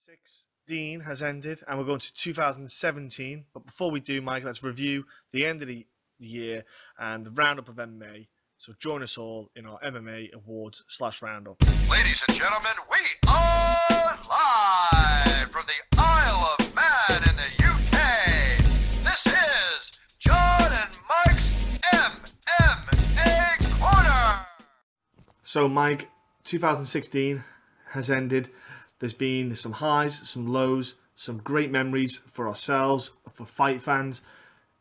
2016 has ended and we're going to 2017. But before we do, Mike, let's review the end of the year and the roundup of MMA. So join us all in our MMA Awards / roundup. Ladies and gentlemen, we are live from the Isle of Man in the UK. This is John and Mike's MMA Corner. So, Mike, 2016 has ended. There's been some highs, some lows, some great memories for ourselves, for fight fans.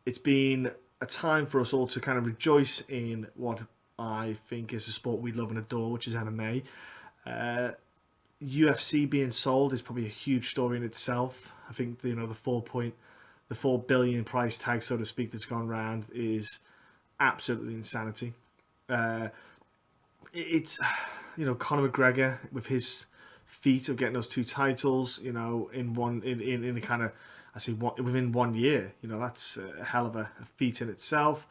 It's been a time for us all to kind of rejoice in what I think is a sport we love and adore, which is MMA. UFC being sold is probably a huge story in itself. I think the 4 billion price tag, so to speak, that's gone around is absolutely insanity. It's Conor McGregor with his feat of getting those 2 titles, in a kind of, within 1 year. That's a hell of a feat in itself.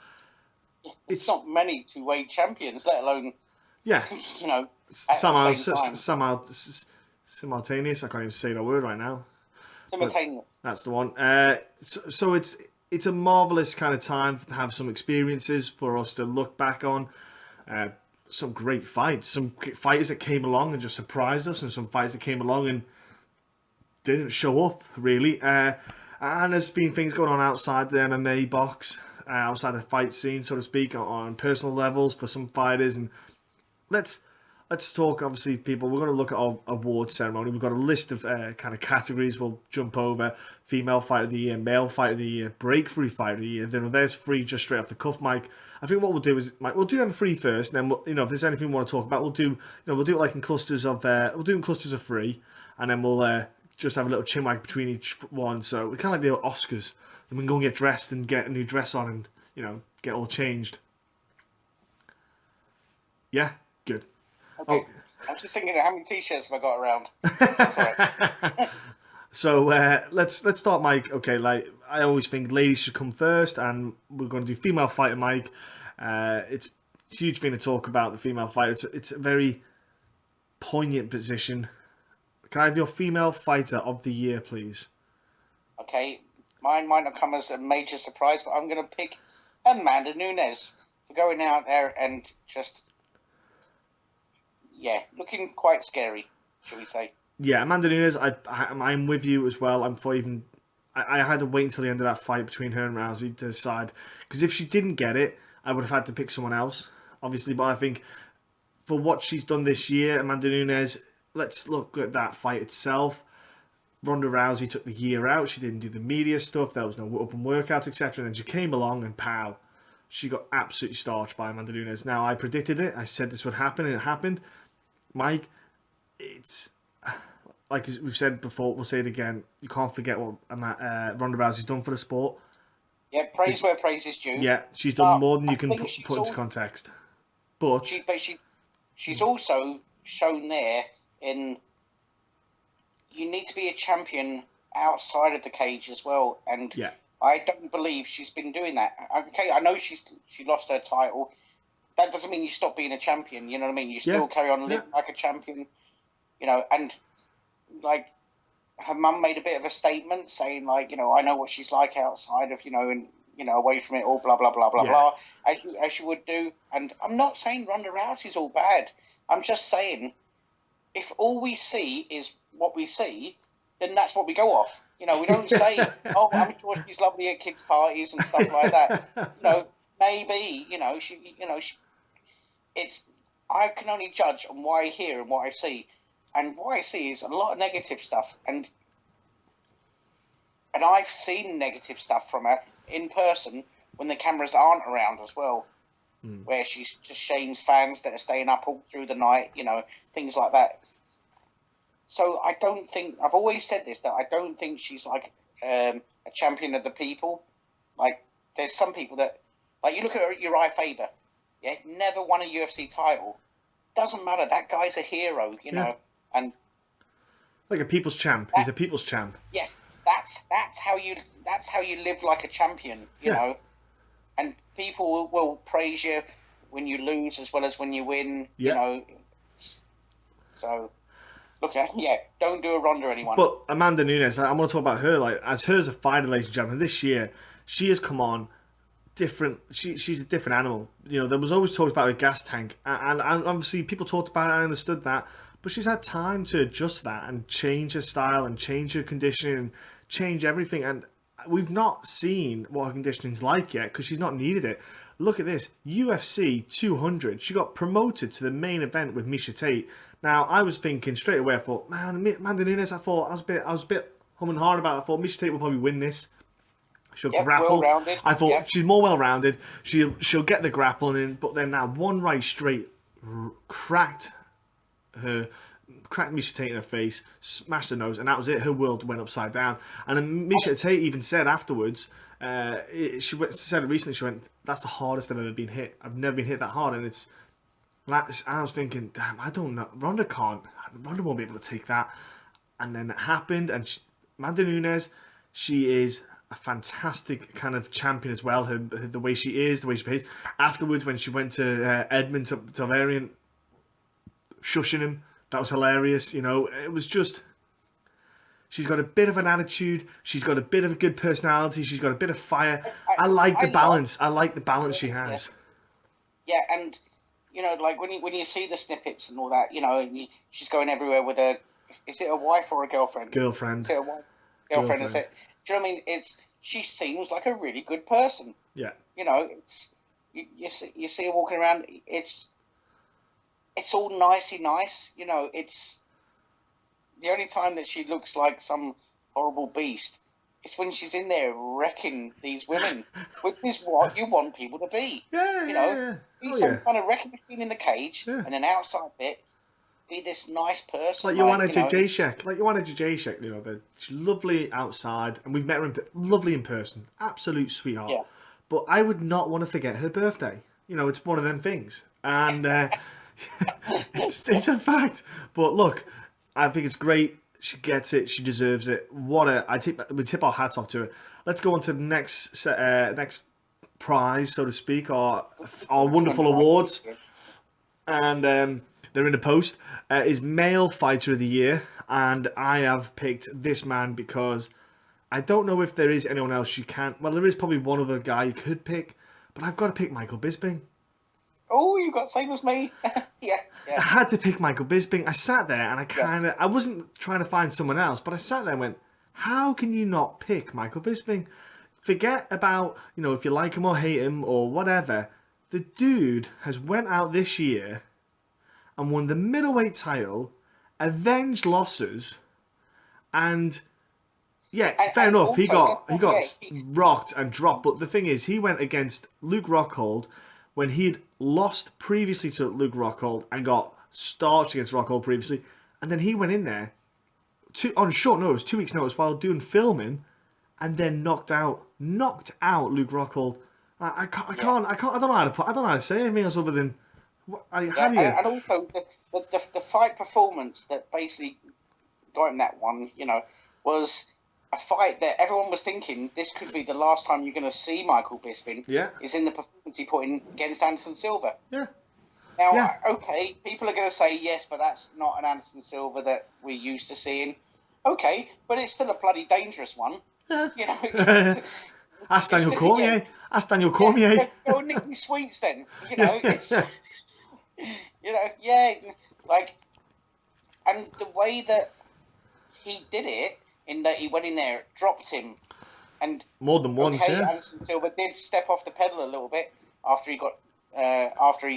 It's not many two-weight champions, let alone simultaneous. I can't even say that word right now. Simultaneous. That's the one. So it's a marvelous kind of time to have some experiences for us to look back on. Some great fights, some fighters that came along and just surprised us, and some fights that came along and didn't show up really. And there's been things going on outside the MMA box, outside the fight scene, so to speak, on personal levels for some fighters. And let's talk. Obviously, people, we're going to look at our award ceremony. We've got a list of kind of categories. We'll jump over female fighter of the year, male fighter of the year, breakthrough fighter of the year. Then there's 3 just straight off the cuff, Mike. I think what we'll do is, Mike, we'll do them 3 first, and then if there's anything we want to talk about, we'll do it like in clusters of 3, and then we'll just have a little chinwag between each one. So we're kind of like the Oscars, and we can go and get dressed and get a new dress on, and get all changed. Yeah, good. Okay. I'm just thinking, how many t-shirts have I got around? So let's start, Mike. Okay, like I always think, ladies should come first, and we're going to do female fighter, Mike. It's a huge thing to talk about, the female fighter. It's a very poignant position. Can I have your female fighter of the year, please? Okay, mine might not come as a major surprise, but I'm going to pick Amanda Nunes for going out there and just, looking quite scary, shall we say. Yeah, Amanda Nunes, I'm with you as well. I had to wait until the end of that fight between her and Rousey to decide. Because if she didn't get it, I would have had to pick someone else, obviously. But I think for what she's done this year, Amanda Nunes, let's look at that fight itself. Ronda Rousey took the year out. She didn't do the media stuff. There was no open workouts, etc. And then she came along and pow, she got absolutely starched by Amanda Nunes. Now, I predicted it. I said this would happen, and it happened. Mike, it's... like we've said before, we'll say it again. You can't forget what Ronda Rousey's done for the sport. Yeah, praise where praise is due. Yeah, she's done more than you can put into context. But she's also shown there in you need to be a champion outside of the cage as well. And I don't believe she's been doing that. Okay, I know she lost her title. That doesn't mean you stop being a champion. You know what I mean? You still carry on living like a champion. And like her mum made a bit of a statement saying like, I know what she's like outside of, and, away from it all, blah, blah, blah, blah, blah, as you would do. And I'm not saying Ronda Rousey's all bad. I'm just saying if all we see is what we see, then that's what we go off. We don't say, oh, I'm sure she's lovely at kids' parties and stuff like that. Maybe, it's, I can only judge on what I hear and what I see. And what I see is a lot of negative stuff. And I've seen negative stuff from her in person when the cameras aren't around as well. Where she just shames fans that are staying up all through the night, things like that. So I don't think, I've always said this, that I don't think she's like a champion of the people. Like, there's some people that, like you look at Uriah Faber, never won a UFC title. Doesn't matter, that guy's a hero, know. And like a people's champ. He's a people's champ. Yes, that's how you live like a champion, you know. And people will praise you when you lose as well as when you win, you know. So Look at don't do a Ronda, anyone. But Amanda Nunes, I want to talk about her. Like, as her as a fighter, ladies and gentlemen, this year she has come on different. She's a different animal. You know, there was always talk about a gas tank, and obviously people talked about it. I understood that, but she's had time to adjust that and change her style and change her conditioning and change everything. And we've not seen what her conditioning's like yet because she's not needed it. Look at this, UFC 200. She got promoted to the main event with Miesha Tate. Now, I was thinking straight away, I thought, man, Amanda Nunes, I was a bit hum and hard about it. I thought Miesha Tate will probably win this. She'll grapple. Well-rounded. I thought she's more well-rounded. She'll get the grappling in, but then now one right straight cracked Miesha Tate in her face, smashed her nose, and that was it. Her world went upside down. And then Miesha Tate even said afterwards, she said recently, she went, "That's the hardest I've ever been hit. I've never been hit that hard." And it's, I was thinking, damn, I don't know. Ronda won't be able to take that. And then it happened, and Amanda Nunes, she is a fantastic kind of champion as well. The way she is, the way she behaves. Afterwards, when she went to Edmund Tarvarian, shushing him, that was hilarious. You know, it was just. She's got a bit of an attitude. She's got a bit of a good personality. She's got a bit of fire. I like the balance. I like the balance she has. Yeah, and you know, like when you see the snippets and all that, you know, and she's going everywhere with a. Is it a wife or a girlfriend? Girlfriend. Is it a wife? Girlfriend. Is it? Do you know what I mean? She seems like a really good person. Yeah. You know, you see her walking around. It's all nicey nice. You know, it's the only time that she looks like some horrible beast is when she's in there wrecking these women, which is what you want people to be. Yeah. You know, be some kind of wrecking machine in the cage, and then outside bit, be this nice person. Like Joanna Jacek. Like Joanna Jacek, you know, she's lovely outside, and we've met her lovely in person. Absolute sweetheart. Yeah. But I would not want to forget her birthday. You know, it's one of them things. And it's a fact. But look, I think it's great. She gets it. She deserves it. We tip our hats off to her. Let's go on to the next prize, so to speak, our wonderful awards. And they're in the post. Is Male Fighter of the Year. And I have picked this man because I don't know if there is anyone else you can. Well, there is probably one other guy you could pick. But I've got to pick Michael Bisping. Oh, you got same as me. yeah. I had to pick Michael Bisping. I sat there and I wasn't trying to find someone else, but I sat there and went, how can you not pick Michael Bisping? Forget about, you know, if you like him or hate him or whatever. The dude has went out this year and won the middleweight title, avenged losses, and fair enough. He got rocked and dropped, but the thing is, he went against Luke Rockhold when he'd lost previously to Luke Rockhold and got starched against Rockhold previously, and then he went in there on short notice, 2 weeks' notice, while doing filming, and then knocked out Luke Rockhold. I don't know how to say anything else other than and also the fight performance that basically got him that one, you know, was a fight that everyone was thinking this could be the last time you're going to see Michael Bisping. Yeah. Is in the performance he put in against Anderson Silva. Yeah. Now, okay, people are going to say yes, but that's not an Anderson Silva that we're used to seeing. Okay, but it's still a bloody dangerous one. Yeah. You know. Ask Daniel Cormier. Ask Daniel Cormier. Go Nick Me Sweets then. You know, it's you know, like, and the way that he did it, in that he went in there, dropped him, and more than once. Anderson Silva did step off the pedal a little bit after he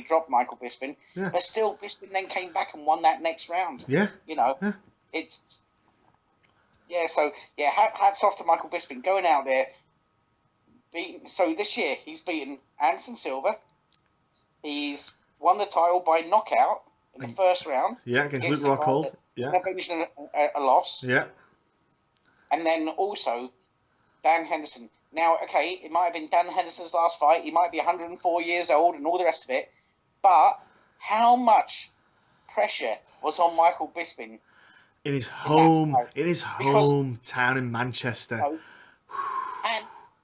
dropped Michael Bisping, but still Bisping then came back and won that next round. Yeah, you know, it's So hats off to Michael Bisping going out there. So this year he's beaten Anderson Silva. He's won the title by knockout in the first round. Yeah, against Luke Rockhold. Yeah, avenged a loss. Yeah. And then also, Dan Henderson. Now, okay, it might have been Dan Henderson's last fight. He might be 104 years old and all the rest of it. But how much pressure was on Michael Bisping? In his hometown in Manchester.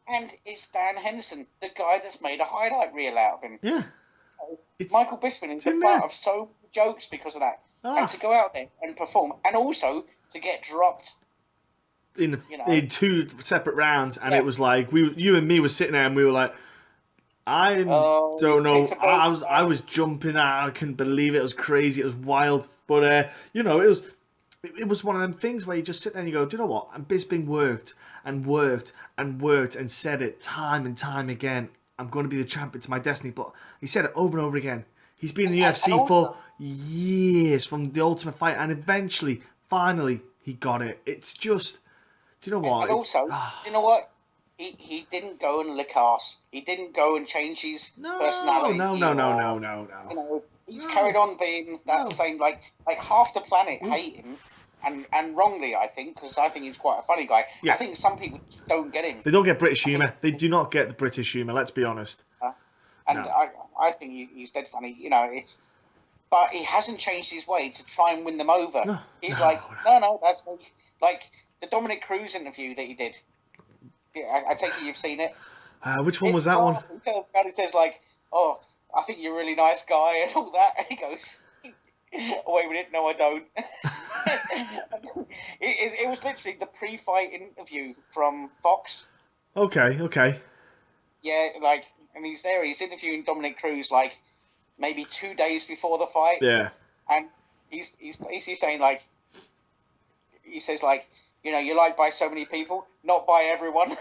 And it's Dan Henderson, the guy that's made a highlight reel out of him. Yeah. Michael Bisping is a part of so many jokes because of that. and to go out there and perform, and also to get dropped in 2 separate rounds, and it was like you and me were sitting there, and we were like, I don't know. I was jumping out. I couldn't believe it. It was crazy. It was wild. But it was one of them things where you just sit there and you go, do you know what? And Bisping worked and worked and worked and said it time and time again. I'm going to be the champion. It's my destiny. But he said it over and over again. He's been in the UFC for years, from the Ultimate Fight, and eventually, finally, he got it. It's just, do you know what? And also, you know what? He didn't go and lick arse. He didn't go and change his personality. No. You know, he's carried on being that same, like half the planet hate him, and wrongly, I think, because I think he's quite a funny guy. Yeah. I think some people don't get him. They don't get British humour. They do not get the British humour, let's be honest. I think he's dead funny. You know, but he hasn't changed his way to try and win them over. He's no, that's like the Dominic Cruz interview that he did. Yeah, I take it you've seen it. Which one was that one? He says like, "Oh, I think you're a really nice guy," and all that. And he goes, "Oh, wait a minute, no, I don't." it was literally the pre-fight interview from Fox. Okay. Yeah, like, and he's interviewing Dominic Cruz like maybe 2 days before the fight. Yeah. And he's basically saying like, he says like, you know, you're liked by so many people, not by everyone.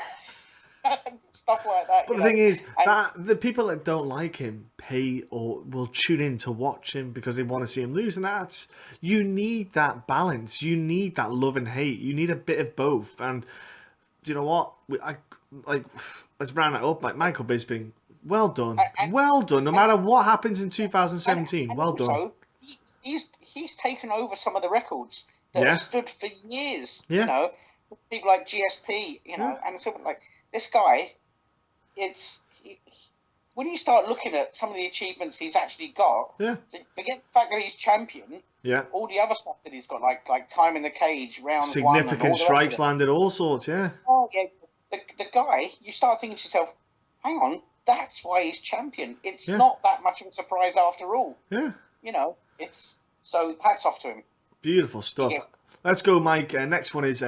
Stuff like that. But the thing is, that the people that don't like him pay or will tune in to watch him because they want to see him lose, and you need that balance. You need that love and hate. You need a bit of both. And do you know what? Let's round it up. Like Michael Bisping, well done, well done. No matter what happens in 2017, well done. Also, he's taken over some of the records that have stood for years. Yeah. You know, people like GSP. You know, and so like this guy. When you start looking at some of the achievements he's actually got, forget the fact that he's champion. Yeah. All the other stuff that he's got, like time in the cage, round significant one, strikes landed, all sorts. Yeah. Oh yeah, the guy. You start thinking to yourself, hang on, that's why he's champion. It's not that much of a surprise after all. Yeah. You know, so hats off to him. Beautiful stuff. Yeah. Let's go, Mike. Next one is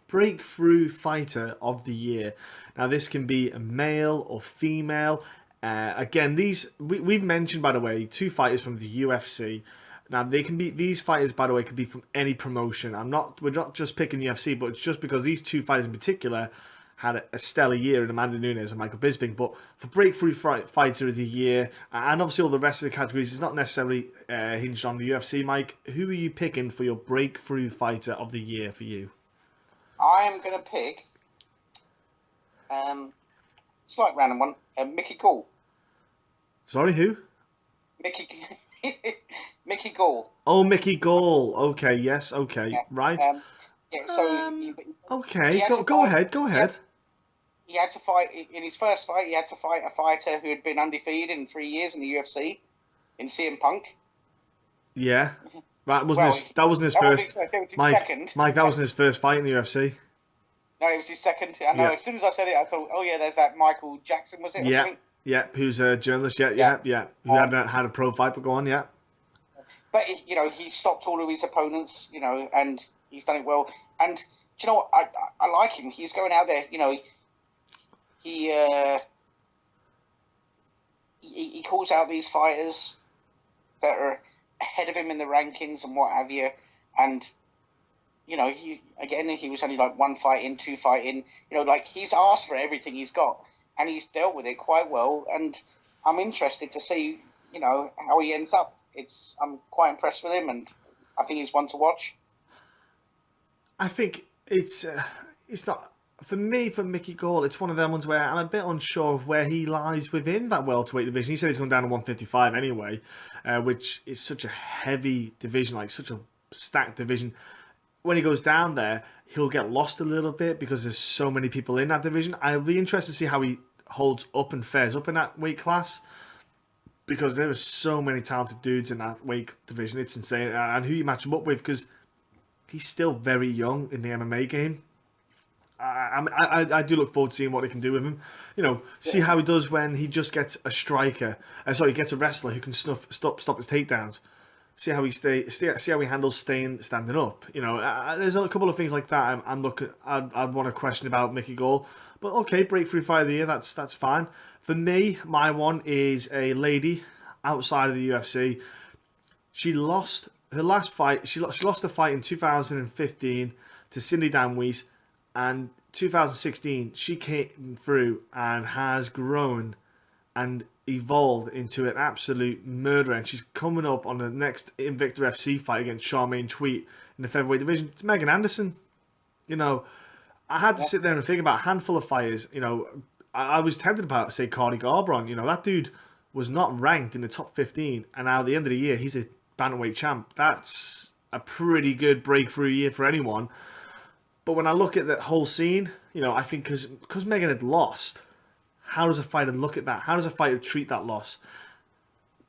Breakthrough Fighter of the Year. Now, this can be a male or female. Again, we've mentioned, by the way, 2 fighters from the UFC. Now, these fighters, by the way, could be from any promotion. We're not just picking UFC, but it's just because these 2 fighters in particular had a stellar year in Amanda Nunes and Michael Bisping. But for Breakthrough Fighter of the Year, and obviously all the rest of the categories, it's not necessarily hinged on the UFC, Mike. Who are you picking for your Breakthrough Fighter of the Year for you? I'm going to pick, slight random one, Mickey Gall. Sorry, who? Mickey Gall. Oh, Mickey Gall. Okay, yes, okay, yeah. Right. Okay, go ahead. He had to fight, in his first fight, he had to fight a fighter who had been undefeated in 3 years in the UFC, in CM Punk. Yeah. That wasn't his first. Mike, that wasn't his first fight in the UFC. No, it was his second. I know. Yeah. As soon as I said it, I thought, oh yeah, there's that Michael Jackson, was it? Yeah. Who's a journalist? Yeah. Who hadn't had a pro fight, but go on, yeah. But you know, he stopped all of his opponents, you know, and he's done it well. And do you know what? I like him. He's going out there, you know. He calls out these fighters that are ahead of him in the rankings and what have you, and you know, he was only like 1 fight in, 2 fight in, you know, like he's asked for everything he's got and he's dealt with it quite well, and I'm interested to see, you know, how he ends up. I'm quite impressed with him, and I think he's one to watch. I think it's not for me, for Mickey Gall. It's one of them ones where I'm a bit unsure of where he lies within that welterweight division. He said he's going down to 155 anyway, which is such a heavy division, like such a stacked division. When he goes down there, he'll get lost a little bit because there's so many people in that division. I'll be interested to see how he holds up and fares up in that weight class, because there are so many talented dudes in that weight division. It's insane. And who you match him up with, because he's still very young in the MMA game. I do look forward to seeing what they can do with him. You know, see how he does when he just gets a striker. He gets a wrestler who can stop his takedowns. See how he handles standing up. You know, there's a couple of things like that. I'd want to question about Mickey Gall, but okay, breakthrough fight of the year. That's fine. For me, my one is a lady outside of the UFC. She lost her last fight. She lost a fight in 2015 to Cindy Danwees, and 2016 she came through and has grown and evolved into an absolute murderer, and she's coming up on the next Invicta FC fight against Charmaine Tweet in the featherweight division. It's Megan Anderson. You know, I had to sit there and think about a handful of fighters. You know, I was tempted about, say, Cardi Garbrandt. You know, that dude was not ranked in the top 15, and now at the end of the year, he's a bantamweight champ. That's a pretty good breakthrough year for anyone. But when I look at that whole scene, you know, I think because Megan had lost, how does a fighter look at that? How does a fighter treat that loss?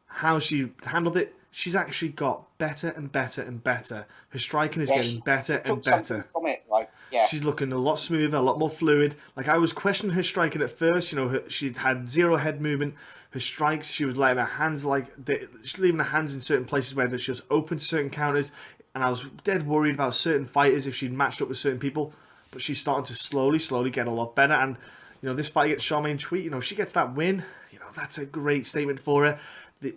How she handled it? She's actually got better and better and better. Her striking is getting better and better. From it, like, yeah. She's looking a lot smoother, a lot more fluid. Like, I was questioning her striking at first. You know, she'd had zero head movement. Her strikes, she was letting her hands she's leaving her hands in certain places where she was open to certain counters. And I was dead worried about certain fighters if she'd matched up with certain people. But she's starting to slowly get a lot better. And you know, this fight against Charmaine Tweet, you know, she gets that win. You know, that's a great statement for her.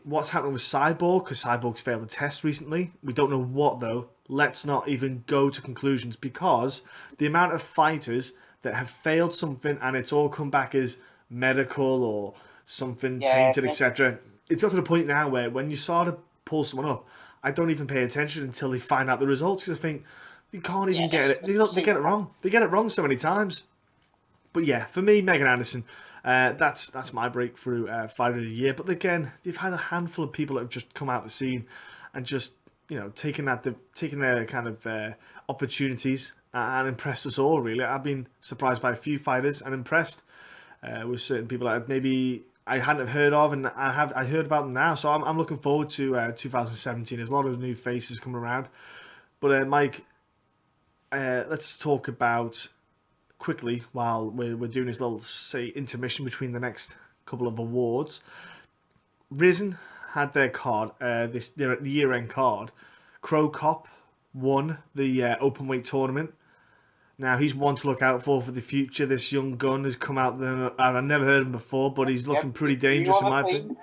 What's happening with Cyborg, because Cyborg's failed the test recently. We don't know what, though. Let's not even go to conclusions, because the amount of fighters that have failed something and it's all come back as medical or something tainted, etc. It's got to the point now where when you sort of pull someone up, I don't even pay attention until they find out the results, because I think they can't even get it. They get it wrong. They get it wrong so many times. But yeah, for me, Megan Anderson, that's my breakthrough fighter of the year. But again, you've had a handful of people that have just come out the scene and just, you know, taken their kind of opportunities and impressed us all. Really, I've been surprised by a few fighters and impressed with certain people that maybe I hadn't have heard of, and I heard about them now. So I'm looking forward to 2017. There's a lot of new faces coming around. But Mike, let's talk about quickly, while we're doing this little, say, intermission between the next couple of awards. Risen had their card, the year-end card. Crow Cop won the openweight tournament. Now, he's one to look out for the future. This young gun has come out there, and I've never heard him before, but he's looking pretty dangerous in my opinion.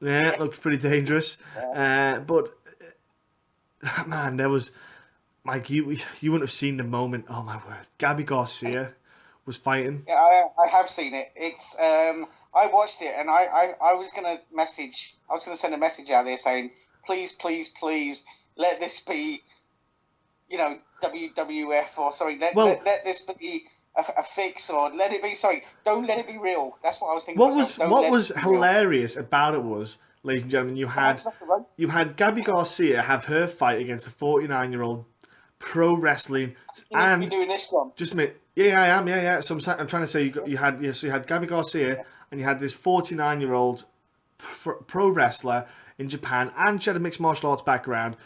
Yeah, looks pretty dangerous. But, man, there was... Mike, you wouldn't have seen the moment. Oh my word, Gabby Garcia was fighting. Yeah, I have seen it. It's I watched it, and I was gonna send a message out there saying, please let this be, you know, WWF or sorry, let this be a fix, or let it be. Sorry, don't let it be real. That's what I was thinking. What was hilarious about it was, ladies and gentlemen, you had Gabby Garcia have her fight against a 49-year-old. Pro wrestling, and you're doing this one. Just a minute. Yeah, I am. Yeah. So I'm trying to say you had Gabby Garcia, and you had this 49-year-old pro wrestler in Japan, and she had a mixed martial arts background,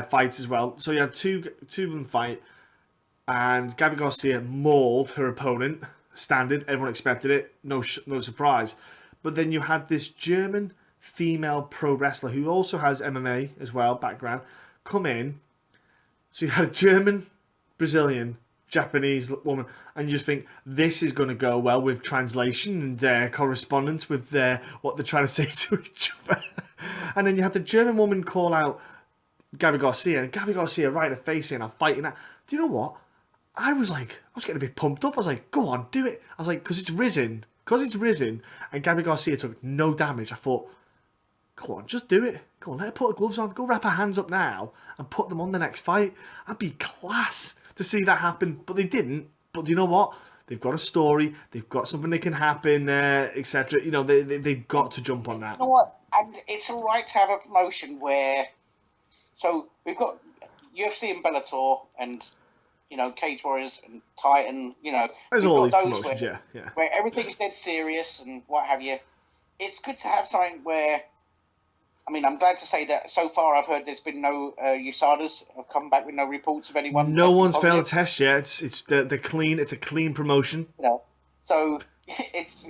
fights as well. So you had two of them fight, and Gabby Garcia mauled her opponent. Standard, everyone expected it. No surprise. But then you had this German female pro wrestler who also has MMA as well background come in. So you had a German, Brazilian, Japanese woman, and you just think this is going to go well with translation and correspondence with what they're trying to say to each other. And then you had the German woman call out Gabby Garcia, and Gabby Garcia right in her face saying, "I'm fighting that." Do you know what? I was getting a bit pumped up. I was like, "Go on, do it." I was like, because it's risen, and Gabby Garcia took no damage. I thought, go on, just do it. Go on, let her put her gloves on. Go wrap her hands up now and put them on the next fight. That'd be class to see that happen. But they didn't. But you know what? They've got a story. They've got something that can happen, etc. You know, they've got to jump on that. You know what? And it's all right to have a promotion where... So we've got UFC and Bellator and, you know, Cage Warriors and Titan, you know. There's all these promotions, yeah. Where everything's dead serious and what have you. It's good to have something where... I mean, I'm glad to say that so far I've heard there's been no USADAs have come back with no reports of anyone. No one's failed a test yet. It's clean. It's a clean promotion. You know, so it's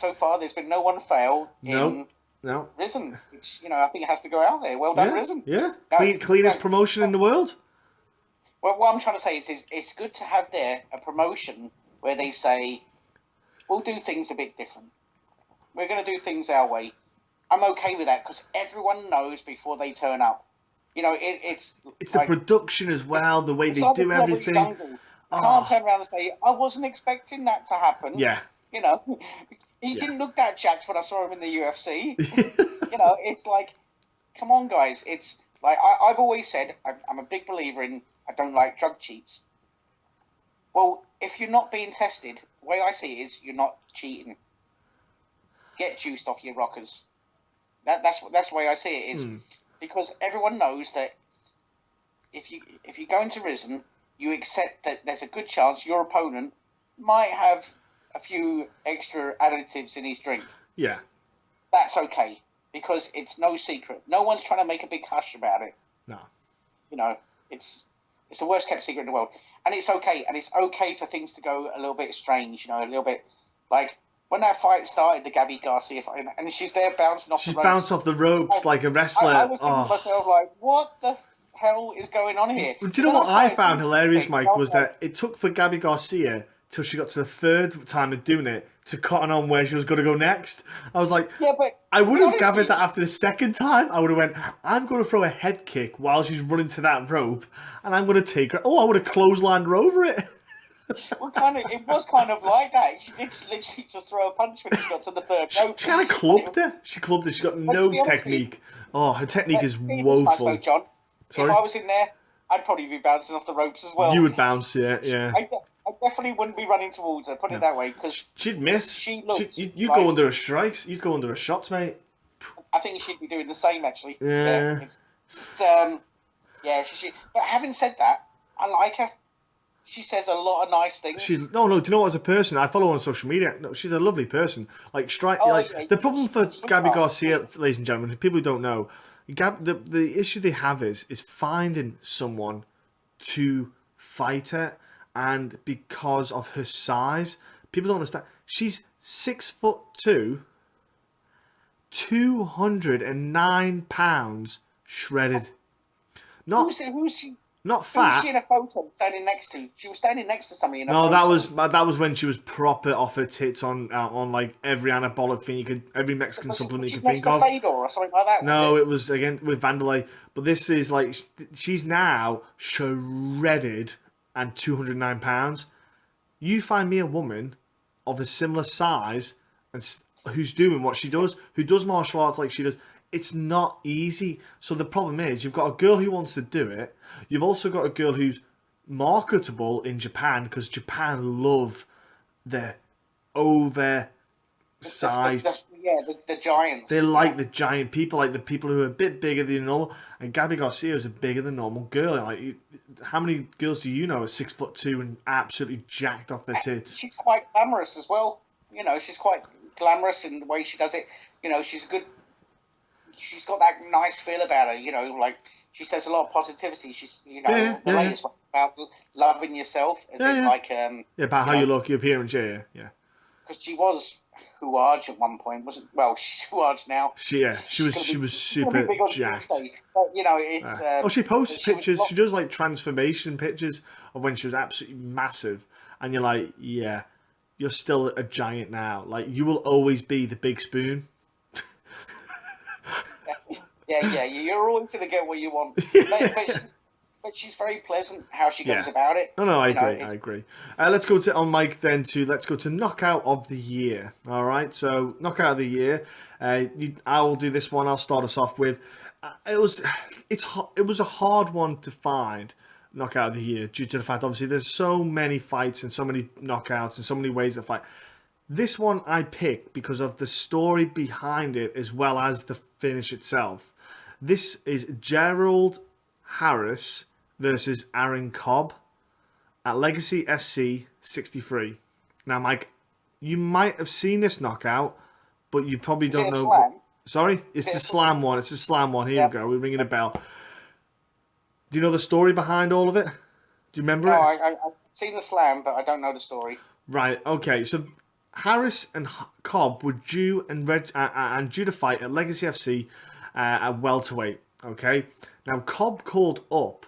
so far there's been no one fail. No. No. Risen, which, I think it has to go out there. Well done, Risen. Yeah. No, Cleanest promotion in the world. Well, what I'm trying to say is it's good to have there a promotion where they say, we'll do things a bit different. We're going to do things our way. I'm okay with that because everyone knows before they turn up. It's the production as well, the way they do everything. Can't turn around and say, I wasn't expecting that to happen. Yeah. He didn't look that jacked when I saw him in the UFC. It's like, come on, guys. It's like I've always said, I'm a big believer in I don't like drug cheats. Well, if you're not being tested, the way I see it is you're not cheating. Get juiced off your rockers. That's the way I see it is because everyone knows that if you go into Risen, you accept that there's a good chance your opponent might have a few extra additives in his drink. Yeah. That's okay because it's no secret. No one's trying to make a big hush about it. No. It's the worst kept secret in the world. And it's okay. And it's okay for things to go a little bit strange, a little bit like when that fight started, the Gabby Garcia fight, and she's there bouncing off the ropes. She's bounced off the ropes like a wrestler. I was thinking to myself, like, what the hell is going on here? Do you know what I found hilarious, Mike, was that it took for Gabby Garcia till she got to the third time of doing it to cotton on where she was going to go next. I was like, I would have gathered that after the second time. I would have went, I'm going to throw a head kick while she's running to that rope, and I'm going to take her. Oh, I would have clotheslined her over it. Well, it was kind of like that. She did literally just throw a punch when she got to the third rope. She kind of clubbed her. She clubbed her. She got no technique. Her technique is woeful. Though, John, sorry? If I was in there, I'd probably be bouncing off the ropes as well. You would bounce, yeah. I definitely wouldn't be running towards her, put it that way. Cause she'd miss. You'd like, go under her strikes. You'd go under her shots, mate. I think she'd be doing the same, actually. Yeah. She should. But having said that, I like her. She says a lot of nice things. Do you know what? As a person, I follow her on social media. No, she's a lovely person. The problem for Gabby Garcia, ladies and gentlemen, people who don't know, the issue they have is finding someone to fight her, and because of her size, people don't understand. She's 6'2", 209 pounds shredded. Who's she? Not fat. Who was she in a photo standing next to? She was standing next to somebody in a photo. No, that was when she was proper off her tits on like every anabolic thing every Mexican supplement you could think of. Fedor or something like that. No, it was again with Vanderlei. But this is like she's now shredded and 209 pounds. You find me a woman of a similar size and who's doing what she does, who does martial arts like she does. It's not easy. So the problem is you've got a girl who wants to do it. You've also got a girl who's marketable in Japan because Japan love the oversized. The giants. They like the giant people, like the people who are a bit bigger than normal. And Gabby Garcia is a bigger than normal girl. Like, how many girls do you know are 6'2" and absolutely jacked off their tits? She's quite glamorous as well. She's quite glamorous in the way she does it. She's good. She's got that nice feel about her, like she says a lot of positivity. She's, the latest one about loving yourself, about how you look, your appearance, yeah. Because she was Huarge at one point, wasn't? Well, she's Huarge now. She was super jacked. But it's. She posts pictures. She does like transformation pictures of when she was absolutely massive, and you're like, yeah, you're still a giant now. Like you will always be the big spoon. Yeah, you're always going to get what you want. But she's very pleasant how she goes about it. No, I agree. Let's go to let's go to knockout of the year. All right, so knockout of the year. I will do this one. I'll start us off with. It was a hard one to find. Knockout of the year due to the fact obviously there's so many fights and so many knockouts and so many ways to fight. This one I picked because of the story behind it as well as the finish itself. This is Gerald Harris versus Aaron Cobb at Legacy FC 63. Now, Mike, you might have seen this knockout, but you probably don't know. Slam? Sorry? It's the slam one. It's the slam one. Here we go. We're ringing a bell. Do you know the story behind all of it? Do you remember it? No, I've seen the slam, but I don't know the story. Right. Okay. So Harris and Cobb were due due to fight at Legacy FC at welterweight. Okay, now Cobb called up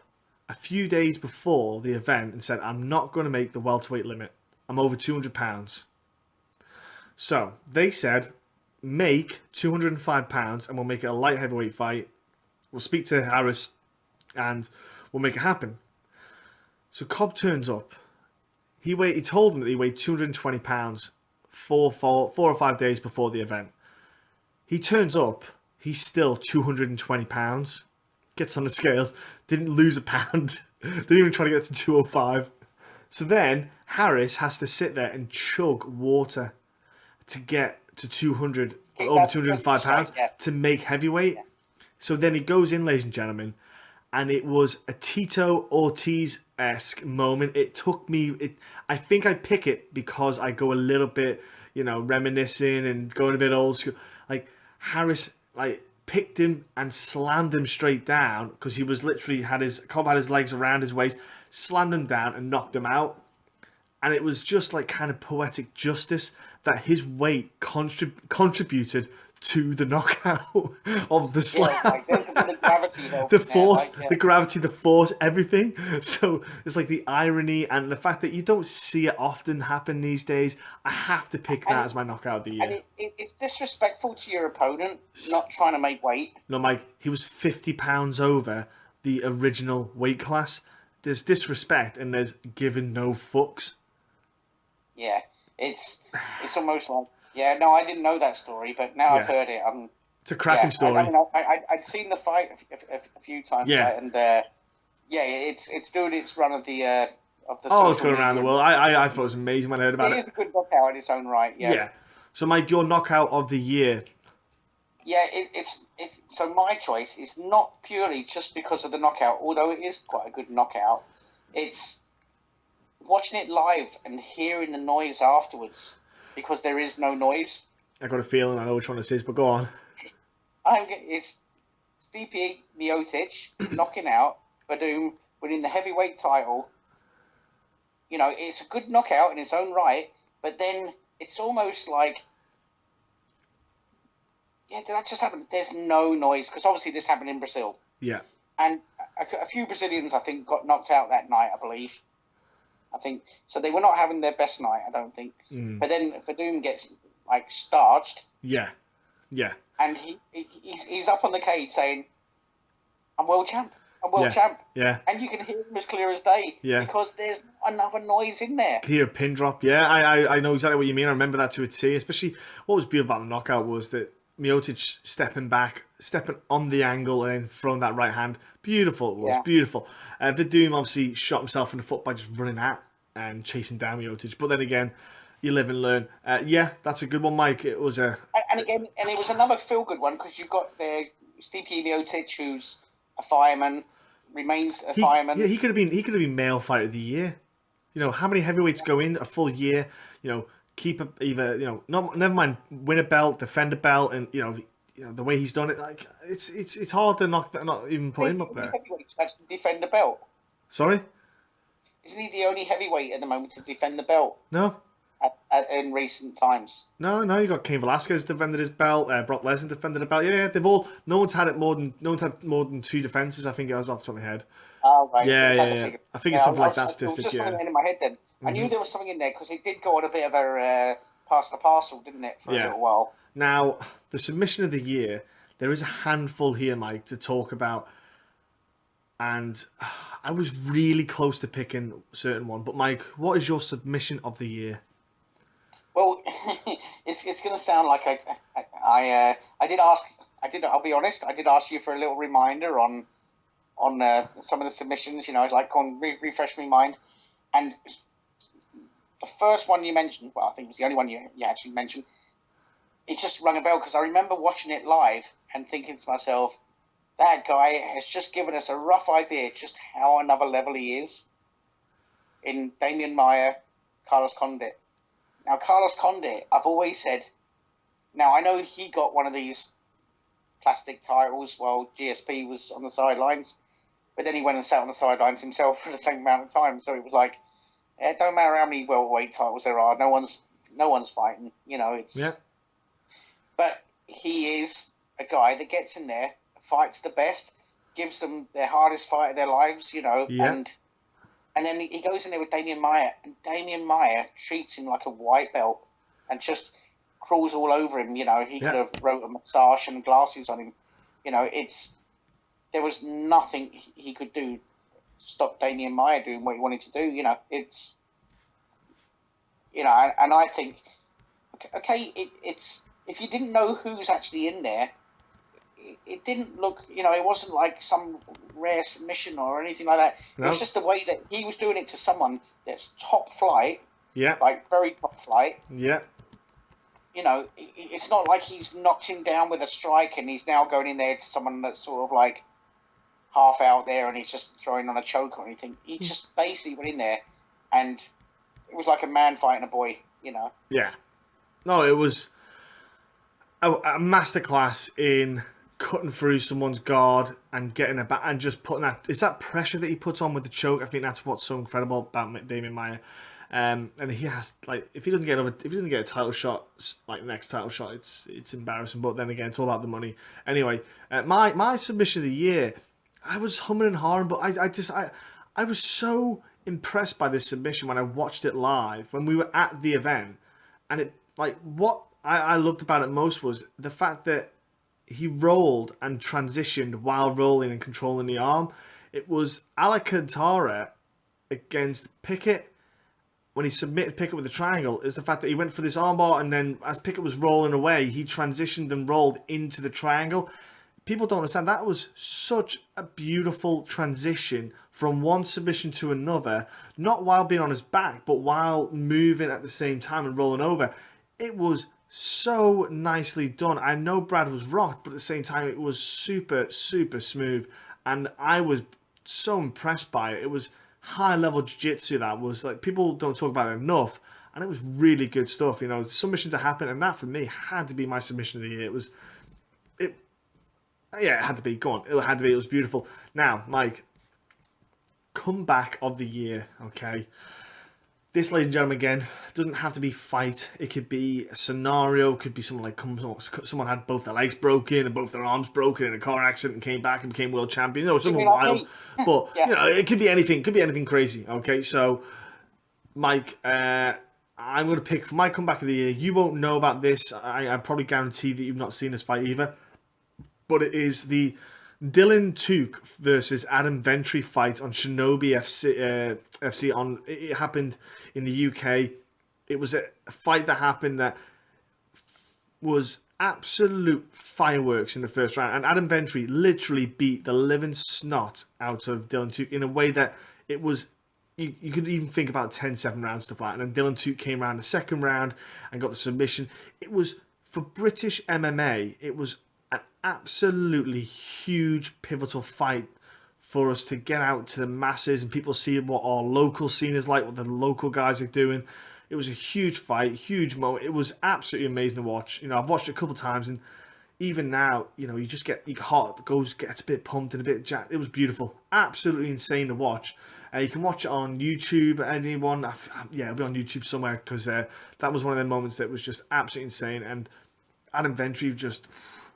a few days before the event and said, "I'm not going to make the welterweight limit. I'm over 200 pounds." So they said, "Make 205 pounds, and we'll make it a light heavyweight fight. We'll speak to Harris, and we'll make it happen." So Cobb turns up. He told him that he weighed 220 pounds. 4 or 5 days before the event. He turns up, he's still 220 pounds. Gets on the scales, didn't lose a pound. Didn't even try to get to 205. So then Harris has to sit there and chug water to get to 200, over 205 pounds to make heavyweight. Yeah. So then he goes in, ladies and gentlemen, and it was a Tito Ortiz-esque moment. It took me... I think I pick it because I go a little bit, reminiscing and going a bit old school. Like, Harris, picked him and slammed him straight down because he was literally... Cobb had his legs around his waist, slammed him down and knocked him out. And it was just kind of poetic justice that his weight contributed to the knockout of the slam. The gravity, the force, the gravity, the force, everything. So it's the irony and the fact that you don't see it often happen these days. I have to pick that as my knockout of the year. And it's disrespectful to your opponent not trying to make weight. No, Mike, he was 50 pounds over the original weight class. There's disrespect and there's giving no fucks. Yeah, it's almost like... Yeah, no, I didn't know that story, but now I've heard it. It's a cracking story. I'd seen the fight a few times, right? And it's doing its run of the it's going around the world. I thought it was amazing when I heard about it. It is a good knockout in its own right. Yeah. So, Mike, your knockout of the year. Yeah, so my choice is not purely just because of the knockout, although it is quite a good knockout. It's watching it live and hearing the noise afterwards. Because there is no noise. I got a feeling I know which one this is, but go on. It's Stipe Miocic knocking out Verdum, winning the heavyweight title. It's a good knockout in its own right, but then it's almost like, did that just happen? There's no noise, because obviously this happened in Brazil. Yeah. And a few Brazilians, I think, got knocked out that night, I believe. I think so. They were not having their best night, I don't think. But then Verdum gets starched. Yeah. And he's up on the cage saying, "I'm world champ. I'm world champ." Yeah. And you can hear him as clear as day. Yeah. Because there's another noise in there. Hear a pin drop. Yeah, I know exactly what you mean. I remember that to a T. Especially what was beautiful about the knockout was that Miocic stepping on the angle and then throwing that right hand. Beautiful. It was beautiful. Verdum obviously shot himself in the foot by just running at and chasing down Miocic. But then again, you live and learn. That's a good one, Mike. It was a... And it was another feel-good one because you've got the Stipe Miocic, who's a fireman, remains a fireman. Yeah, he could have been male fighter of the year. How many heavyweights go in a full year? Keep never mind, win a belt, defend a belt, and the way he's done it, it's hard to not even put him up there. Heavyweight to actually defend the belt. Sorry? Isn't he the only heavyweight at the moment to defend the belt? No. In recent times. No, you got Cain Velasquez defended his belt. Brock Lesnar defended a belt. Yeah, they've all. No one's had more than 2 defenses. I think it was off the top of my head. Oh right. Yeah. I think it's something like that statistic. Just something in my head then. I knew there was something in there because it did go on a bit of a pass the parcel, didn't it, for a little while. Now, the submission of the year, there is a handful here, Mike, to talk about. And I was really close to picking a certain one. But, Mike, what is your submission of the year? Well, it's going to sound like I'll be honest, I did ask you for a little reminder on some of the submissions, refresh my mind. And the first one you mentioned, well, I think it was the only one you actually mentioned, it just rang a bell because I remember watching it live and thinking to myself, that guy has just given us a rough idea just how another level he is in Damian Maia, Carlos Condit. Now, Carlos Condit, I've always said, now I know he got one of these plastic titles while GSP was on the sidelines, but then he went and sat on the sidelines himself for the same amount of time. So it was like, it don't matter how many welterweight titles there are, no one's no one's fighting. It's. Yeah. But he is a guy that gets in there, fights the best, gives them their hardest fight of their lives, Yeah. and then he goes in there with Damian Maia, and Damian Maia treats him like a white belt and just crawls all over him. He could have wrote a moustache and glasses on him. There was nothing he could do to stop Damian Maia doing what he wanted to do. And I think, okay, it's if you didn't know who's actually in there, it didn't look, it wasn't like some rare submission or anything like that. No. It was just the way that he was doing it to someone that's top flight. Yeah. Like very top flight. Yeah. It's not like he's knocked him down with a strike and he's now going in there to someone that's sort of like half out there and he's just throwing on a choke or anything. He just basically went in there and it was like a man fighting a boy, Yeah. No, it was a masterclass in cutting through someone's guard and getting back and just putting that. It's that pressure that he puts on with the choke. I think that's what's so incredible about Damian Maia. And he has, like, if he doesn't get a title shot, like next title shot, it's embarrassing. But then again, it's all about the money. Anyway, my submission of the year, I was humming and hawing, but I was so impressed by this submission when I watched it live when we were at the event, and it, like, what I loved about it most was the fact that he rolled and transitioned while rolling and controlling the arm. It was Alcantara against Pickett. When he submitted Pickett with the triangle, is the fact that he went for this armbar and then as Pickett was rolling away, he transitioned and rolled into the triangle. People don't understand. That was such a beautiful transition from one submission to another, not while being on his back, but while moving at the same time and rolling over. It was so nicely done. I know Brad was rocked, but at the same time, it was super, super smooth. And I was so impressed by it. It was high-level jiu-jitsu that was, like, people don't talk about it enough. And it was really good stuff. Submission to happen. And that, for me, had to be my submission of the year. It had to be. Go on. It had to be. It was beautiful. Now, Mike, comeback of the year, okay? This, ladies and gentlemen, again, doesn't have to be fight. It could be a scenario. It could be someone like someone had both their legs broken and both their arms broken in a car accident and came back and became world champion. Something wild. But, yeah. It could be anything. It could be anything crazy, okay? So, Mike, I'm going to pick for my comeback of the year. You won't know about this. I probably guarantee that you've not seen this fight either. But it is the Dylan Tuke versus Adam Ventry fight on Shinobi FC. It happened in the UK. It was a fight that happened that was absolute fireworks in the first round. And Adam Ventry literally beat the living snot out of Dylan Tuke in a way that it was... You could even think about 10-7 rounds to fight. And then Dylan Tuke came around the second round and got the submission. It was, for British MMA, it was an absolutely huge, pivotal fight for us to get out to the masses and people see what our local scene is like, what the local guys are doing. It was a huge fight, huge moment. It was absolutely amazing to watch. I've watched it a couple of times, and even now, you just get your heart gets a bit pumped and a bit jacked. It was beautiful, absolutely insane to watch. You can watch it on YouTube. Anyone, it'll be on YouTube somewhere because that was one of the moments that was just absolutely insane. And Adam Ventry just.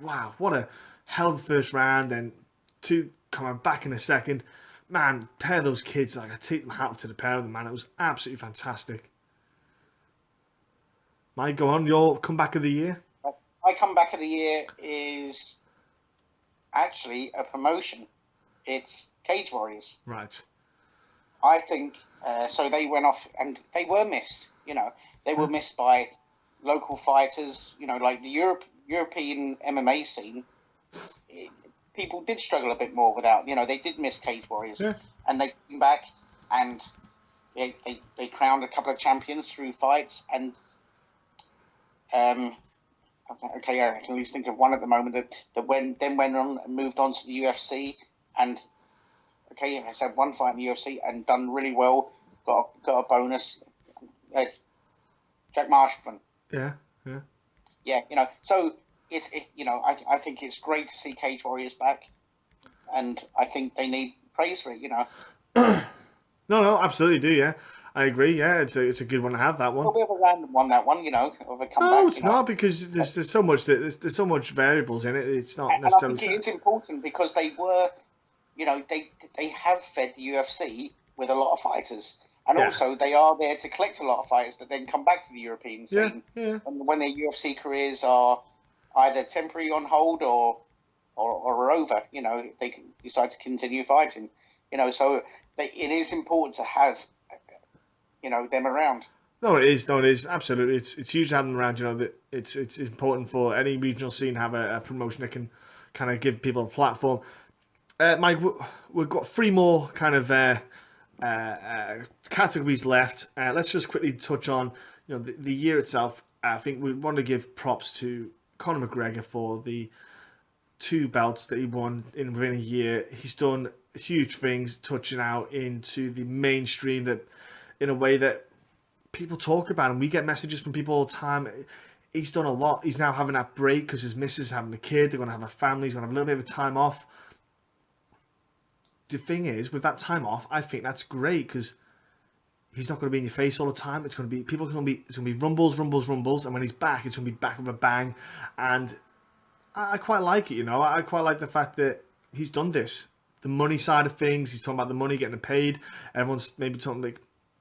Wow, what a hell of a first round, and two coming back in a second. Man, pair of those kids, I take them hat off to the pair of them, man. It was absolutely fantastic. Mike, go on, your comeback of the year? My comeback of the year is actually a promotion. It's Cage Warriors. Right. I think, so they went off, and they were missed, They were missed by local fighters, like the European MMA scene. People did struggle a bit more without, they did miss Cage Warriors. Yeah. And they came back and they crowned a couple of champions through fights. And, I can at least think of one at the moment that went on and moved on to the UFC. And, has had one fight in the UFC and done really well, got a bonus. Jack Marshman. Yeah. Yeah, so I think it's great to see Cage Warriors back, and I think they need praise for it. No, absolutely do. Yeah, I agree. Yeah, it's a good one to have, that one. A bit of a random one, that one, of a comeback. No, it's not, because there's so much there's so much variables in it. It's not And I necessarily. think it is important because they were, they have fed the UFC with a lot of fighters, and also they are there to collect a lot of fighters that then come back to the European scene when their UFC careers are either temporary on hold or are over. If they can decide to continue fighting, so it is important to have them around. No, it is. No, it is absolutely. It's huge to have them around. That it's important for any regional scene to have a promotion that can kind of give people a platform. Mike, we've got 3 more kind of categories left. Let's just quickly touch on the year itself. I think we want to give props to Conor McGregor for the 2 belts that he won within a year. He's done huge things, touching out into the mainstream that in a way that people talk about, and we get messages from people all the time. He's done a lot. He's now having that break because his missus is having a kid. They're going to have a family. He's going to have a little bit of time off. The thing is, with that time off, I think that's great because he's not going to be in your face all the time. It's going to be it's going to be rumbles, and when he's back, it's going to be back with a bang. And I quite like it. I quite like the fact that he's done this. The money side of things. He's talking about the money, getting paid. Everyone's maybe talking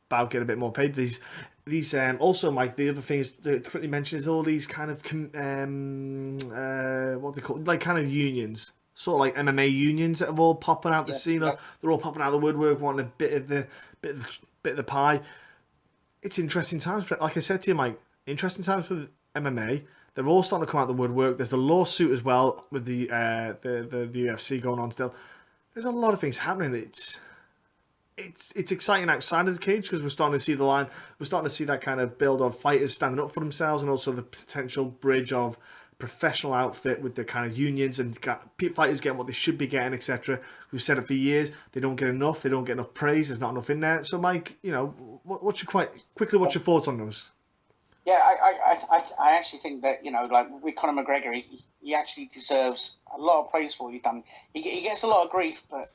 about getting a bit more paid. These also, Mike, the other thing is to quickly mention is all these kind of what they call, like, kind of unions, sort of like MMA unions that have all popping out the scene. They're all popping out of the woodwork, wanting a bit of the pie. It's interesting times for, like I said to you, Mike, interesting times for the MMA. They're all starting to come out of the woodwork. There's the lawsuit as well with the UFC going on still. There's a lot of things happening. It's exciting outside of the cage because we're starting to see the line. We're starting to see that kind of build of fighters standing up for themselves, and also the potential bridge of professional outfit with the kind of unions and fighters getting what they should be getting, etc. We've said it for years. They don't get enough. They don't get enough praise. There's not enough in there. So, Mike, what's your thoughts on those? Yeah, I actually think that like with Conor McGregor, he actually deserves a lot of praise for what he's done. He gets a lot of grief, but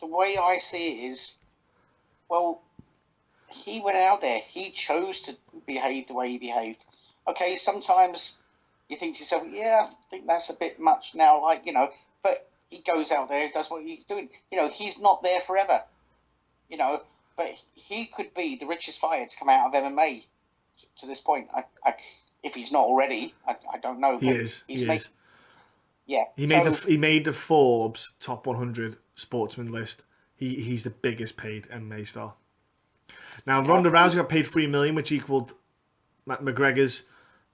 the way I see it is, well, he went out there. He chose to behave the way he behaved. Okay, sometimes you think to yourself, yeah, I think that's a bit much now, but he goes out there, does what he's doing. He's not there forever, but he could be the richest fighter to come out of MMA to this point. If he's not already, I don't know. He is. Yeah. He made the Forbes top 100 sportsman list. He's the biggest paid MMA star. Now, Ronda Rousey got paid $3 million, which equaled McGregor's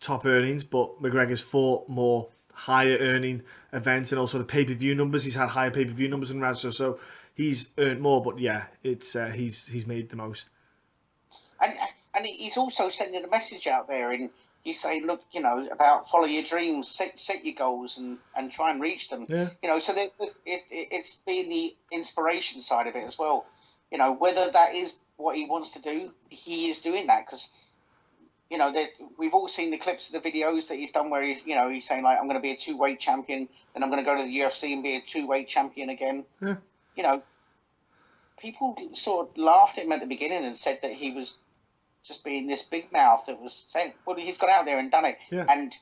top earnings, but McGregor's 4 more higher earning events, and also the pay-per-view numbers. He's had higher pay-per-view numbers than Rousey, so he's earned more. But yeah, it's he's made the most. And he's also sending a message out there, and he's saying, look, about follow your dreams, set your goals, and try and reach them. Yeah. So it's being the inspiration side of it as well. Whether that is what he wants to do, he is doing that because, we've all seen the clips of the videos that he's done where he's saying, like, I'm going to be a 2-weight champion, then I'm going to go to the UFC and be a 2-weight champion again. Yeah. People sort of laughed at him at the beginning and said that he was just being this big mouth that was saying, well, he's got out there and done it, and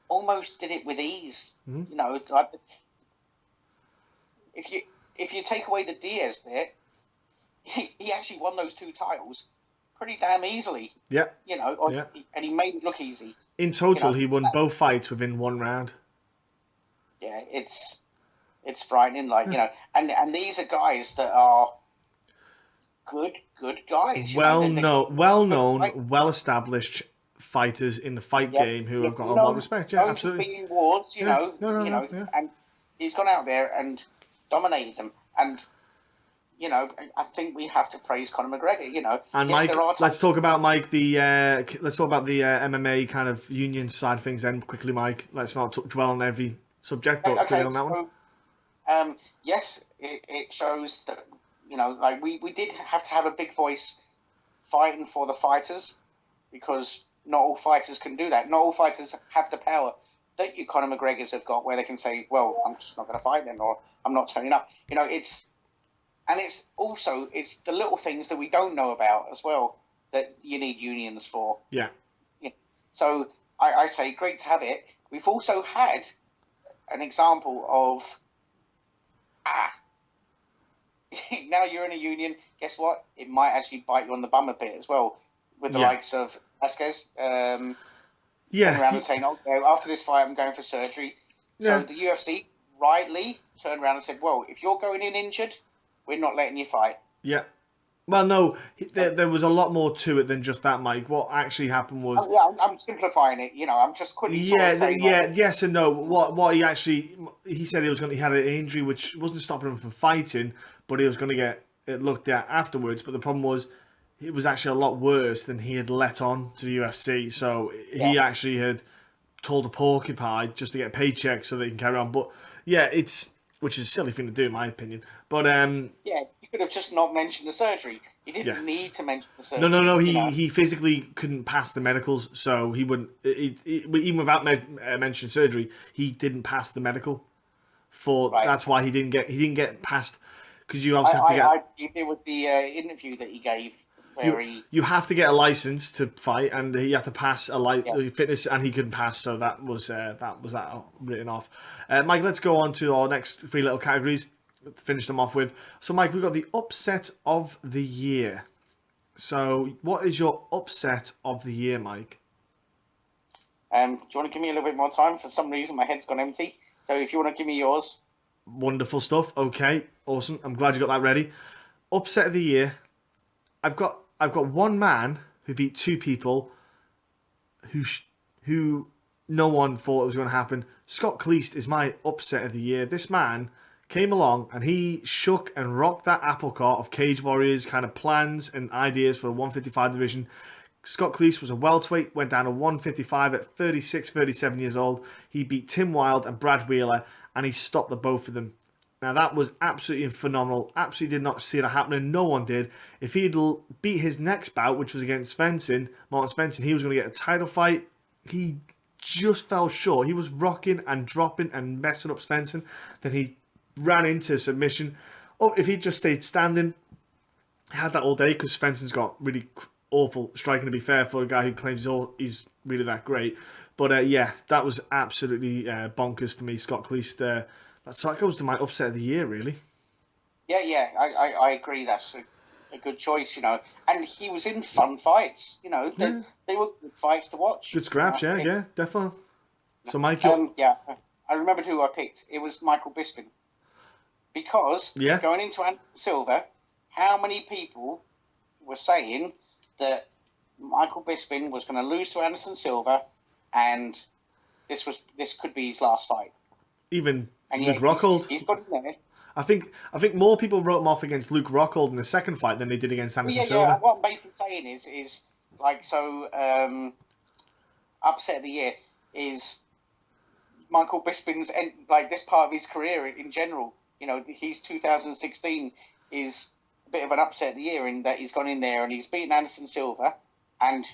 almost did it with ease. Mm-hmm. Like, if you take away the Diaz bit, he actually won those 2 titles pretty damn easily. Yeah. And he made it look easy. In total, he won both fights within 1 round. Yeah, it's frightening, and these are guys that are good guys. Well known, well-established fighters in the fight game who have got a lot of respect. Yeah, absolutely. Being awards, and he's gone out there and dominated them. And I think we have to praise Conor McGregor. And Mike, let's talk about the MMA kind of union side of things. Then quickly, Mike. Let's not dwell on every subject, but quickly on that one. Yes, it shows that. We did have to have a big voice fighting for the fighters because not all fighters can do that. Not all fighters have the power that you Conor McGregor's have got where they can say, well, I'm just not going to fight then, or I'm not turning up. And it's the little things that we don't know about as well that you need unions for. Yeah. So I say great to have it. We've also had an example of now you're in a union. Guess what? It might actually bite you on the bum a bit as well, with the likes of Vasquez. Turning around and saying, "Okay, after this fight, I'm going for surgery." So the UFC rightly turned around and said, "Well, if you're going in injured, we're not letting you fight." Yeah. Well, no, there was a lot more to it than just that, Mike. What actually happened was... Oh, yeah, I'm simplifying it. I'm just quickly saying... Yes and no. What he actually... He said he had an injury which wasn't stopping him from fighting, but he was going to get it looked at afterwards. But the problem was, it was actually a lot worse than he had let on to the UFC. So he actually had told a porcupine just to get a paycheck so they can carry on. But yeah, which is a silly thing to do in my opinion. But you could have just not mentioned the surgery. You didn't need to mention the surgery. No. He physically couldn't pass the medicals, so he wouldn't. Even without mentioning surgery, he didn't pass the medical. That's why he didn't get past. Because you obviously have to get. It was the interview that he gave. You have to get a license to fight, and you have to pass a fitness, and he couldn't pass, so that was that written off. Mike, let's go on to our next three little categories. Finish them off with. So, Mike, we've got the upset of the year. So, what is your upset of the year, Mike? Do you want to give me a little bit more time? For some reason, my head's gone empty. So, if you want to give me yours. Wonderful stuff. Okay, awesome. I'm glad you got that ready. Upset of the year. I've got one man who beat two people who no one thought it was going to happen. Scott Cleese is my upset of the year. This man came along and he shook and rocked that apple cart of Cage Warriors kind of plans and ideas for the 155 division. Scott Cleese was a welterweight, went down to 155 at 36, 37 years old. He beat Tim Wilde and Brad Wheeler, and he stopped the both of them. Now, that was absolutely phenomenal. Absolutely did not see it happening. No one did. If he'd beat his next bout, which was against Martin Svensson, he was going to get a title fight. He just fell short. He was rocking and dropping and messing up Svensson. Then he ran into submission. Oh, if he'd just stayed standing, had that all day, because Svensson's got really awful striking, to be fair, for a guy who claims he's really that great. But that was absolutely bonkers for me, Scott Cleese. That goes to my upset of the year, really. Yeah, I agree. That's a good choice, And he was in fun fights, They were good fights to watch. Good scraps, yeah, definitely. So, Mike, I remembered who I picked. It was Michael Bisping. Because going into Anderson Silva, how many people were saying that Michael Bisping was going to lose to Anderson Silva, and this could be his last fight? Even Luke Rockhold. He's got in there. I think more people wrote him off against Luke Rockhold in the second fight than they did against Anderson Silva. Yeah. What I'm basically saying is upset of the year is Michael Bisping's this part of his career in general. He's 2016 is a bit of an upset of the year in that he's gone in there and he's beaten Anderson Silva, and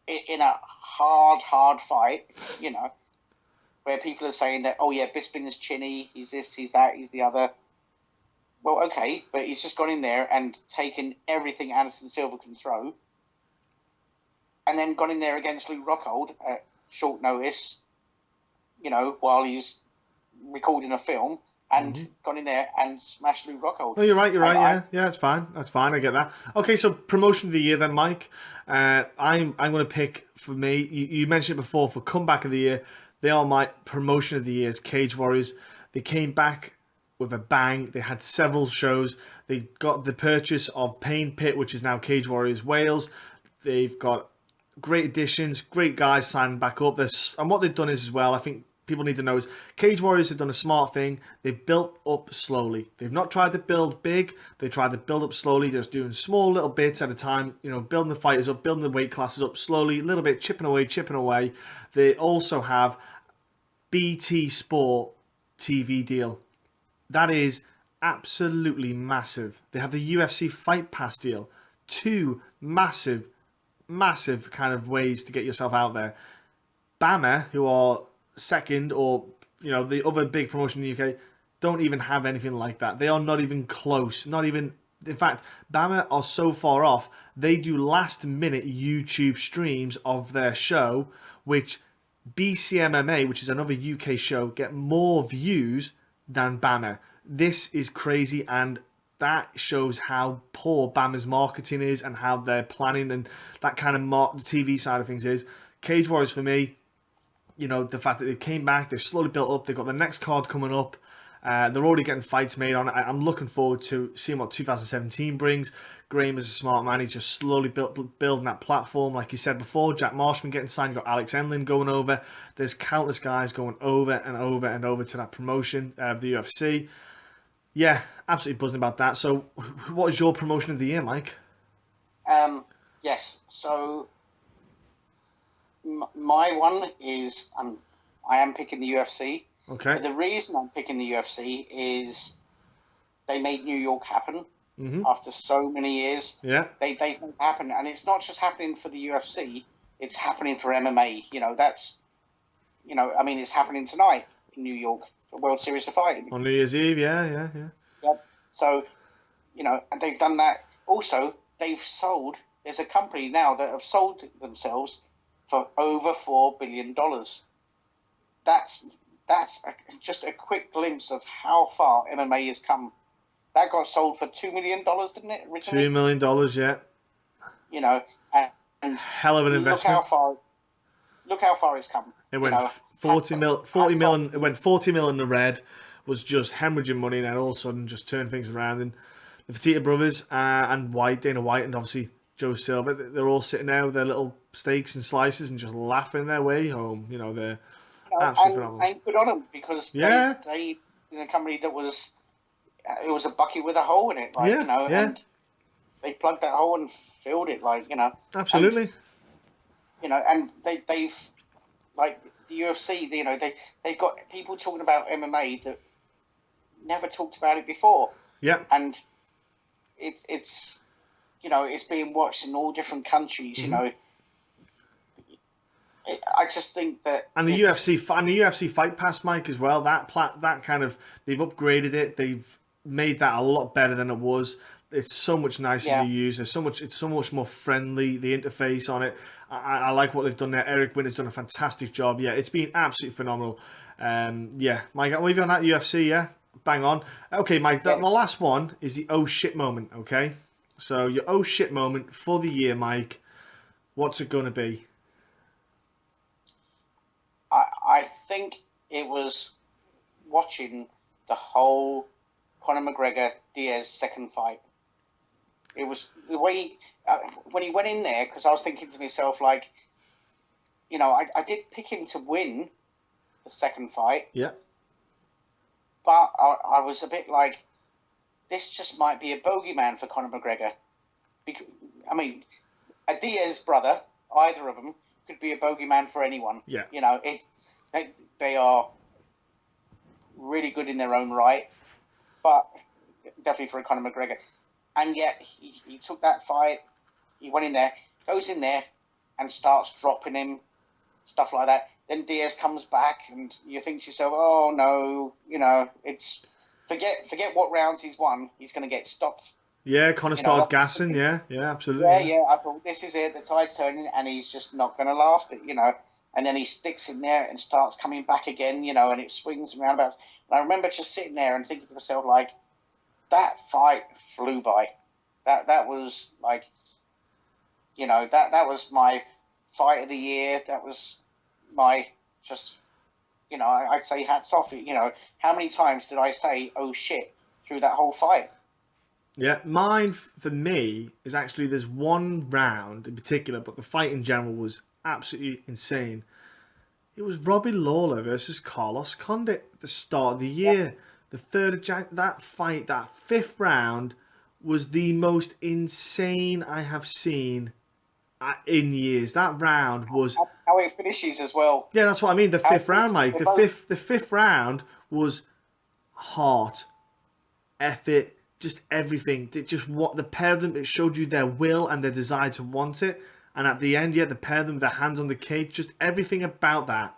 in a hard fight, where people are saying that, Bisping is chinny, he's this, he's that, he's the other. Well, okay, but he's just gone in there and taken everything Anderson Silva can throw, and then gone in there against Luke Rockhold at short notice, while he's recording a film, and gone in there and smashed Luke Rockhold. Oh, you're right, yeah, that's fine, I get that. Okay, so promotion of the year then, Mike. I'm going to pick, for me, you mentioned it before, for comeback of the year, they are my promotion of the year's Cage Warriors. They came back with a bang. They had several shows. They got the purchase of Pain Pit, which is now Cage Warriors Wales. They've got great additions, great guys signed back up. And what they've done is, as well, I think people need to know, is Cage Warriors have done a smart thing. They've built up slowly. They've not tried to build big. They tried to build up slowly, just doing small little bits at a time, building the fighters up, building the weight classes up slowly, a little bit, chipping away. They also have BT Sport TV deal. That is absolutely massive. They have the UFC Fight Pass deal. Two massive kind of ways to get yourself out there. BAMMA, who are second, or the other big promotion in the UK, don't even have anything like that. They are not even close. Not even. In fact, Bama are so far off. They do last-minute YouTube streams of their show, which BCMMA, which is another UK show, get more views than Bama. This is crazy, and that shows how poor Bama's marketing is and how they're planning and that kind of the TV side of things is. Cage Warriors for me, you know, the fact that they came back, they've slowly built up, they've got the next card coming up. They're already getting fights made on it. I'm looking forward to seeing what 2017 brings. Graham is a smart man. He's just slowly building that platform. Like you said before, Jack Marshman getting signed. You've got Alex Enlin going over. There's countless guys going over and over and over to that promotion of the UFC. Yeah, absolutely buzzing about that. So, what is your promotion of the year, Mike? Yes. So, my one is I am picking the UFC. Okay. The reason I'm picking the UFC is they made New York happen after so many years. Yeah. They made it happen, and it's not just happening for the UFC. It's happening for MMA. You know, I mean, it's happening tonight in New York, the World Series of Fighting. On New Year's Eve, yeah. Yep. So, you know, and they've done that. Also, there's a company now that have sold themselves for over $4 billion. That's just a quick glimpse of how far MMA has come. That got sold for $2 million, didn't it, originally? $2 million, yeah. You know, and hell of an investment. Look how far it's come. It went 40 mil. It went 40 mil in the red. Was just hemorrhaging money, and then all of a sudden just turned things around. And the Fertitta brothers and Dana White, and obviously Joe Silva, they're all sitting there with their little steaks and slices and just laughing their way home. You know, they're absolutely phenomenal. And good on them, because they in a company that was a bucket with a hole in it, and they plugged that hole and filled it, absolutely. And, you know, and they've like the UFC, you know, they've got people talking about MMA that never talked about it before. Yeah. And it's you know, it's being watched in all different countries. You know, I just think that, and the UFC Fight Pass, Mike, as well. That kind of, they've upgraded it. They've made that a lot better than it was. It's so much nicer to use. It's so much more friendly. The interface on it, I like what they've done there. Eric Winter's done a fantastic job. Yeah, it's been absolutely phenomenal. Mike, we've on that UFC. Yeah, bang on. Okay, Mike, the last one is the oh shit moment. Okay, so your oh shit moment for the year, Mike. What's it going to be? I think it was watching the whole Conor McGregor Diaz second fight. It was the way when he went in there, because I was thinking to myself, like, you know, I did pick him to win the second fight. Yeah. But I was a bit like, this just might be a bogeyman for Conor McGregor. Because, I mean, a Diaz brother, either of them, could be a bogeyman for anyone. Yeah. You know, they are really good in their own right, but definitely for Conor McGregor. And yet he took that fight. He went in there, goes in there, and starts dropping him, stuff like that. Then Diaz comes back, and you think to yourself, "Oh no, you know, it's forget what rounds he's won. He's going to get stopped." Yeah, Conor started gassing. Yeah, absolutely. Yeah. I thought, this is it. The tide's turning, and he's just not going to last it, you know. And then he sticks in there and starts coming back again, you know, and it swings and roundabouts. And I remember just sitting there and thinking to myself, like, that fight flew by. That was like, you know, that was my fight of the year. That was my just, you know, I'd say hats off. You know, how many times did I say, oh shit, through that whole fight? Yeah, mine for me is actually, there's one round in particular, but the fight in general was absolutely insane. It was Robbie Lawler versus Carlos Condit at the start of the year. The 3rd of January, that fight, that 5th round was the most insane I have seen in years. That round was... How it finishes as well. Yeah, that's what I mean. The 5th round, Mike. The fifth round was heart, effort, just everything. It just what the pair of them, it showed you their will and their desire to want it. And at the end, the pair of them, their hands on the cage, just everything about that.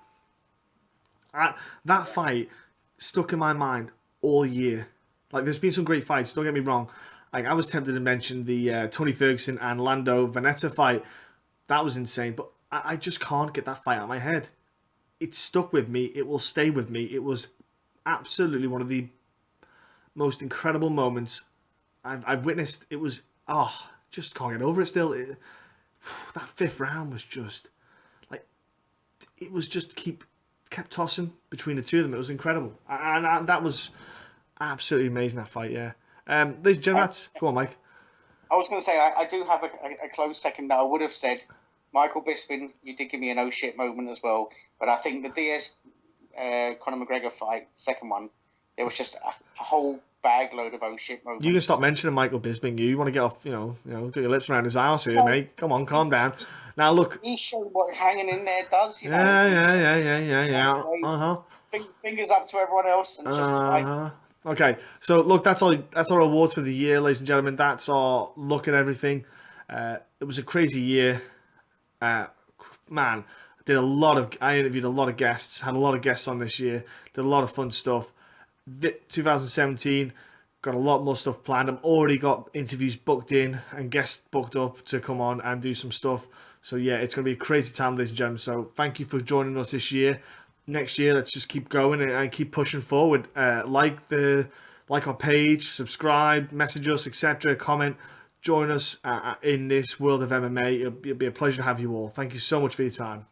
That fight stuck in my mind all year. Like, there's been some great fights, don't get me wrong. Like, I was tempted to mention the Tony Ferguson and Lando Veneta fight. That was insane, but I just can't get that fight out of my head. It stuck with me. It will stay with me. It was absolutely one of the most incredible moments I've witnessed. It was, just can't get over it still. That fifth round was just, like, it was just kept tossing between the two of them. It was incredible. And that was absolutely amazing, that fight, yeah. Ladies and gentlemen, go on, Mike. I was going to say, I do have a close second that I would have said, Michael Bisping, you did give me an oh shit moment as well. But I think the Diaz Conor McGregor fight, second one, there was just a whole bag load of oh shit moments. You can stop mentioning Michael Bisping. You want to get off, get your lips around his ass here, mate. Come on, calm down. Now look. He showed what hanging in there does, you know. Yeah. Fingers up to everyone else and just Okay, so look, that's our awards for the year, ladies and gentlemen. That's our look at everything. It was a crazy year. Man, I interviewed a lot of guests, had a lot of guests on this year, did a lot of fun stuff. 2017, got a lot more stuff planned. I've already got interviews booked in and guests booked up to come on and do some stuff. So yeah, it's going to be a crazy time, ladies and gentlemen. So thank you for joining us this year. Next year, let's just keep going and keep pushing forward. Like our page, subscribe, message us, etc. Comment, join us in this world of MMA. It'll be a pleasure to have you all. Thank you so much for your time.